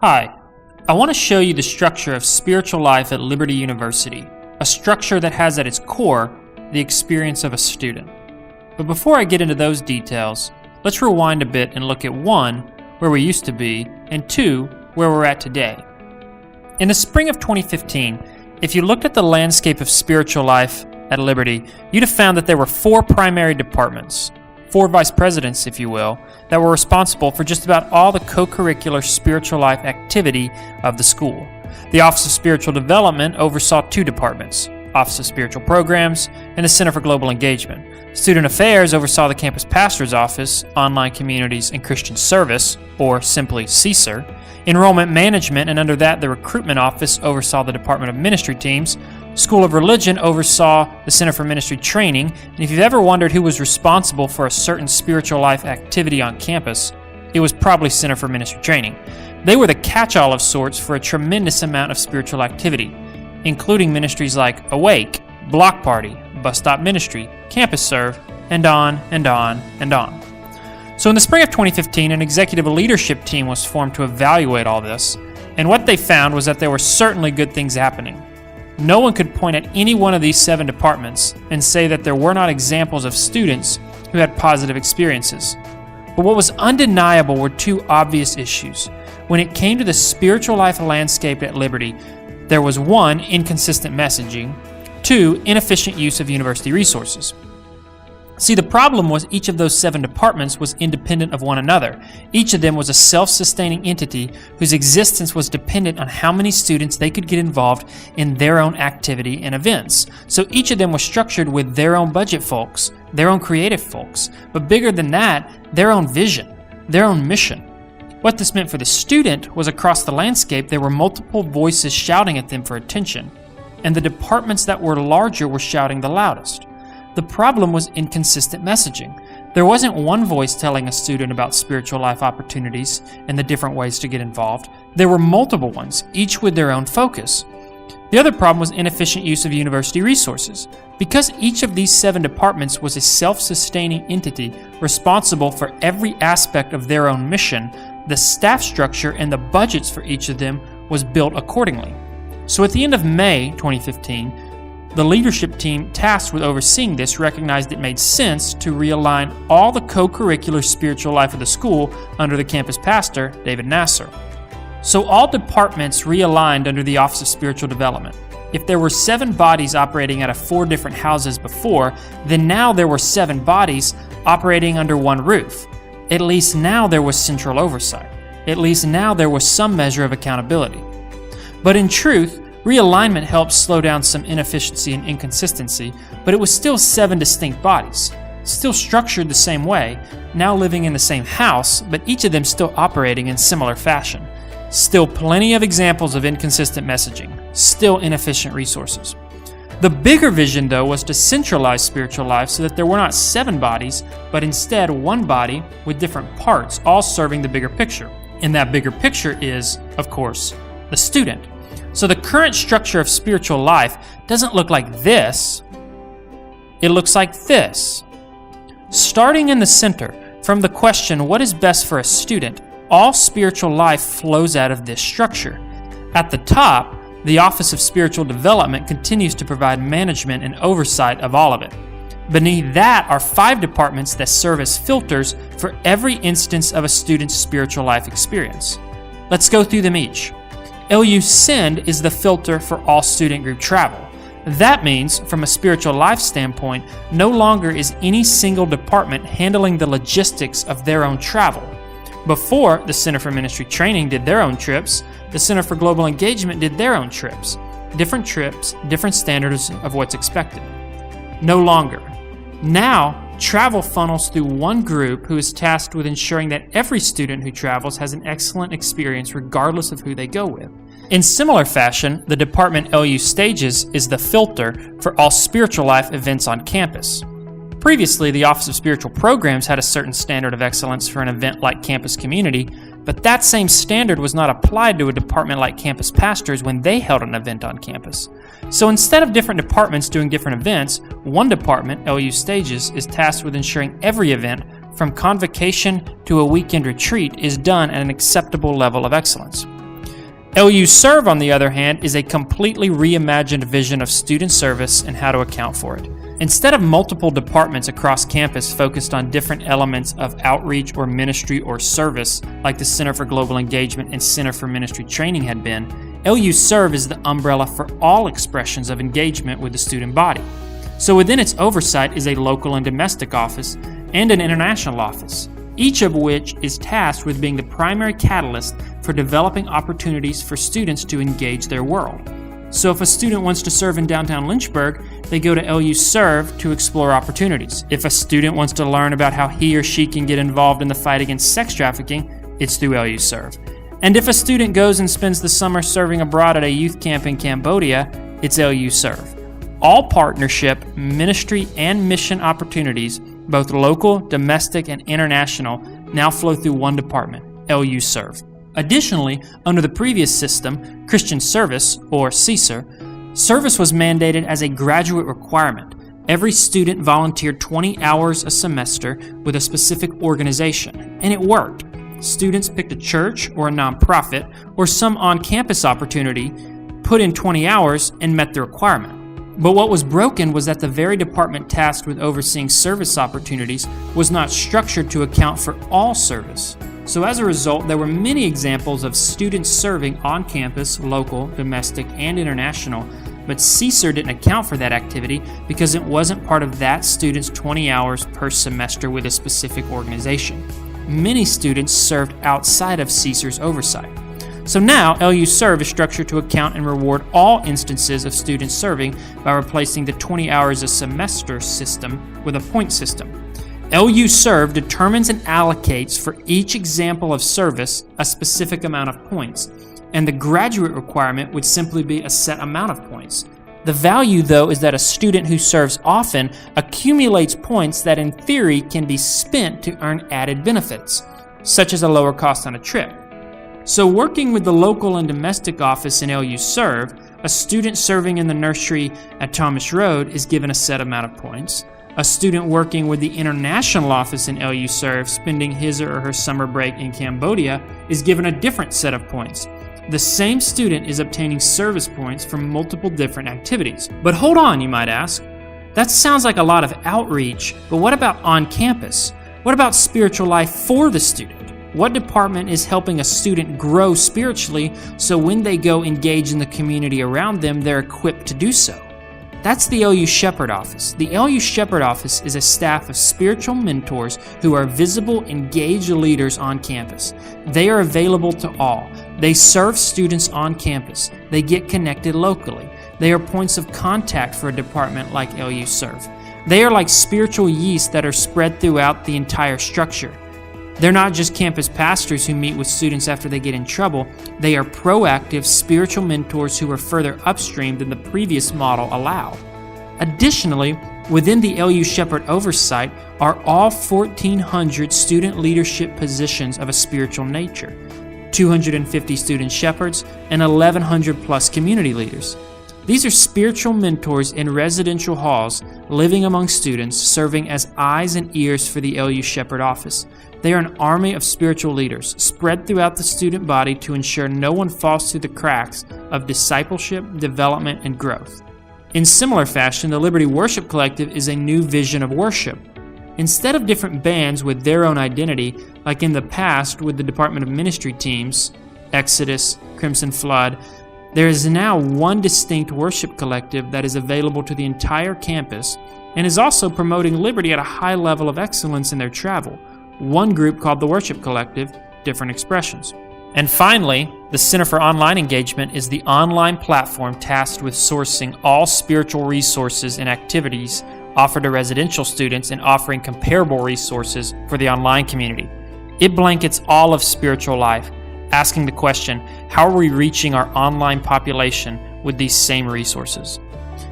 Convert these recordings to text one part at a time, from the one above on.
Hi, I want to show you the structure of spiritual life at Liberty University, a structure that has at its core the experience of a student. But before I get into those details, let's rewind a bit and look at 1, where we used to be, and 2, where we're at today. In the spring of 2015, if you looked at the landscape of spiritual life at Liberty, you'd have found that there were 4 primary departments, 4 vice presidents, if you will, that were responsible for just about all the co-curricular spiritual life activity of the school. The Office of Spiritual Development oversaw 2 departments, Office of Spiritual Programs and the Center for Global Engagement. Student Affairs oversaw the Campus Pastor's Office, Online Communities and Christian Service, or simply CSER. Enrollment Management, and under that the Recruitment Office, oversaw the Department of Ministry Teams. School of Religion oversaw the Center for Ministry Training, and if you've ever wondered who was responsible for a certain spiritual life activity on campus, it was probably Center for Ministry Training. They were the catch-all of sorts for a tremendous amount of spiritual activity, including ministries like Awake, Block Party, Bus Stop Ministry, Campus Serve, and on and on and on. So in the spring of 2015, an executive leadership team was formed to evaluate all this, and what they found was that there were certainly good things happening. No one could point at any one of these 7 departments and say that there were not examples of students who had positive experiences. But what was undeniable were 2 obvious issues. When it came to the spiritual life landscape at Liberty, there was 1, inconsistent messaging, 2, inefficient use of university resources. See, the problem was each of those 7 departments was independent of one another. Each of them was a self-sustaining entity whose existence was dependent on how many students they could get involved in their own activity and events. So each of them was structured with their own budget folks, their own creative folks, but bigger than that, their own vision, their own mission. What this meant for the student was across the landscape there were multiple voices shouting at them for attention, and the departments that were larger were shouting the loudest. The problem was inconsistent messaging. There wasn't one voice telling a student about spiritual life opportunities and the different ways to get involved. There were multiple ones, each with their own focus. The other problem was inefficient use of university resources. Because each of these 7 departments was a self-sustaining entity responsible for every aspect of their own mission, the staff structure and the budgets for each of them was built accordingly. So at the end of May 2015, the leadership team tasked with overseeing this recognized it made sense to realign all the co-curricular spiritual life of the school under the campus pastor, David Nasser. So all departments realigned under the Office of Spiritual Development. If there were 7 bodies operating out of 4 different houses before, then now there were 7 bodies operating under one roof. At least now there was central oversight. At least now there was some measure of accountability. But in truth, realignment helped slow down some inefficiency and inconsistency, but it was still 7 distinct bodies, still structured the same way, now living in the same house, but each of them still operating in similar fashion. Still plenty of examples of inconsistent messaging, still inefficient resources. The bigger vision, though, was to centralize spiritual life so that there were not 7 bodies, but instead one body with different parts, all serving the bigger picture. And that bigger picture is, of course, the student. So the current structure of spiritual life doesn't look like this. It looks like this. Starting in the center, from the question, what is best for a student, all spiritual life flows out of this structure. At the top, the Office of Spiritual Development continues to provide management and oversight of all of it. Beneath that are 5 departments that serve as filters for every instance of a student's spiritual life experience. Let's go through them each. LU Send is the filter for all student group travel. That means, from a spiritual life standpoint, no longer is any single department handling the logistics of their own travel. Before, the Center for Ministry Training did their own trips, the Center for Global Engagement did their own trips. Different trips, different standards of what's expected. No longer. Now, travel funnels through one group who is tasked with ensuring that every student who travels has an excellent experience regardless of who they go with. In similar fashion, the department LU Stages is the filter for all spiritual life events on campus. Previously, the Office of Spiritual Programs had a certain standard of excellence for an event like Campus Community, but that same standard was not applied to a department like Campus Pastors when they held an event on campus. So instead of different departments doing different events, one department, LU Stages, is tasked with ensuring every event, from convocation to a weekend retreat, is done at an acceptable level of excellence. LU Serve, on the other hand, is a completely reimagined vision of student service and how to account for it. Instead of multiple departments across campus focused on different elements of outreach or ministry or service, like the Center for Global Engagement and Center for Ministry Training had been, LU Serve is the umbrella for all expressions of engagement with the student body. So within its oversight is a local and domestic office and an international office, each of which is tasked with being the primary catalyst for developing opportunities for students to engage their world. So if a student wants to serve in downtown Lynchburg, they go to LU Serve to explore opportunities. If a student wants to learn about how he or she can get involved in the fight against sex trafficking, it's through LU Serve. And if a student goes and spends the summer serving abroad at a youth camp in Cambodia, it's LU Serve. All partnership, ministry, and mission opportunities, both local, domestic, and international, now flow through one department, LU Serve. Additionally, under the previous system, Christian Service, or CSER, service was mandated as a graduate requirement. Every student volunteered 20 hours a semester with a specific organization, and it worked. Students picked a church or a nonprofit or some on-campus opportunity, put in 20 hours, and met the requirement. But what was broken was that the very department tasked with overseeing service opportunities was not structured to account for all service. So as a result, there were many examples of students serving on campus, local, domestic, and international, but CSER didn't account for that activity because it wasn't part of that student's 20 hours per semester with a specific organization. Many students served outside of CSER's oversight. So now, LU Serve is structured to account and reward all instances of students serving by replacing the 20 hours a semester system with a point system. LU Serve determines and allocates for each example of service a specific amount of points, and the graduate requirement would simply be a set amount of points. The value, though, is that a student who serves often accumulates points that in theory can be spent to earn added benefits, such as a lower cost on a trip. So working with the local and domestic office in LU Serve, a student serving in the nursery at Thomas Road is given a set amount of points. A student working with the international office in LU Serve spending his or her summer break in Cambodia is given a different set of points. The same student is obtaining service points from multiple different activities. But hold on, you might ask. That sounds like a lot of outreach, but what about on campus? What about spiritual life for the student? What department is helping a student grow spiritually so when they go engage in the community around them, they're equipped to do so? That's the LU Shepherd Office. The LU Shepherd Office is a staff of spiritual mentors who are visible, engaged leaders on campus. They are available to all. They serve students on campus. They get connected locally. They are points of contact for a department like LU Serve. They are like spiritual yeast that are spread throughout the entire structure. They're not just campus pastors who meet with students after they get in trouble. They are proactive spiritual mentors who are further upstream than the previous model allowed. Additionally, within the LU Shepherd oversight are all 1,400 student leadership positions of a spiritual nature, 250 student shepherds, and 1,100 plus community leaders. These are spiritual mentors in residential halls, living among students, serving as eyes and ears for the LU Shepherd Office. They are an army of spiritual leaders spread throughout the student body to ensure no one falls through the cracks of discipleship, development, and growth. In similar fashion, the Liberty Worship Collective is a new vision of worship. Instead of different bands with their own identity, like in the past with the Department of Ministry teams, Exodus, Crimson Flood, there is now one distinct worship collective that is available to the entire campus and is also promoting liberty at a high level of excellence in their travel. One group called the Worship Collective, Different Expressions. And finally, the Center for Online Engagement is the online platform tasked with sourcing all spiritual resources and activities offered to residential students and offering comparable resources for the online community. It blankets all of spiritual life, asking the question, how are we reaching our online population with these same resources?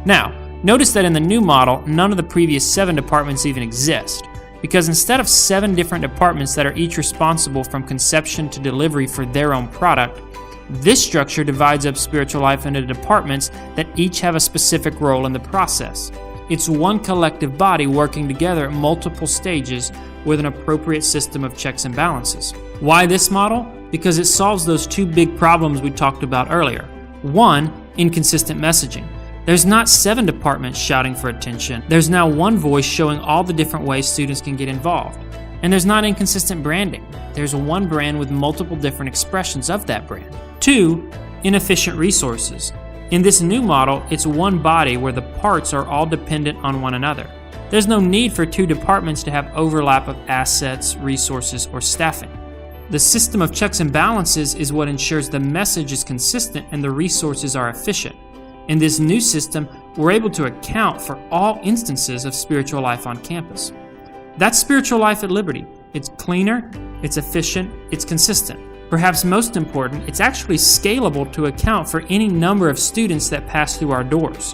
Now, notice that in the new model, none of the previous 7 departments even exist, because instead of 7 different departments that are each responsible from conception to delivery for their own product, this structure divides up spiritual life into departments that each have a specific role in the process. It's one collective body working together at multiple stages with an appropriate system of checks and balances. Why this model? because it solves those two big problems we talked about earlier. One, inconsistent messaging. There's not 7 departments shouting for attention. There's now one voice showing all the different ways students can get involved. And there's not inconsistent branding. There's one brand with multiple different expressions of that brand. 2, inefficient resources. In this new model, it's one body where the parts are all dependent on one another. There's no need for 2 departments to have overlap of assets, resources, or staffing. The system of checks and balances is what ensures the message is consistent and the resources are efficient. In this new system, we're able to account for all instances of spiritual life on campus. That's spiritual life at Liberty. It's cleaner, it's efficient, it's consistent. Perhaps most important, it's actually scalable to account for any number of students that pass through our doors.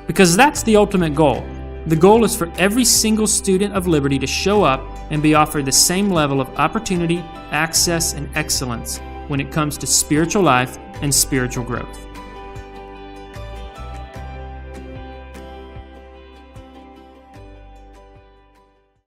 Because that's the ultimate goal. The goal is for every single student of Liberty to show up and be offered the same level of opportunity, access, and excellence when it comes to spiritual life and spiritual growth.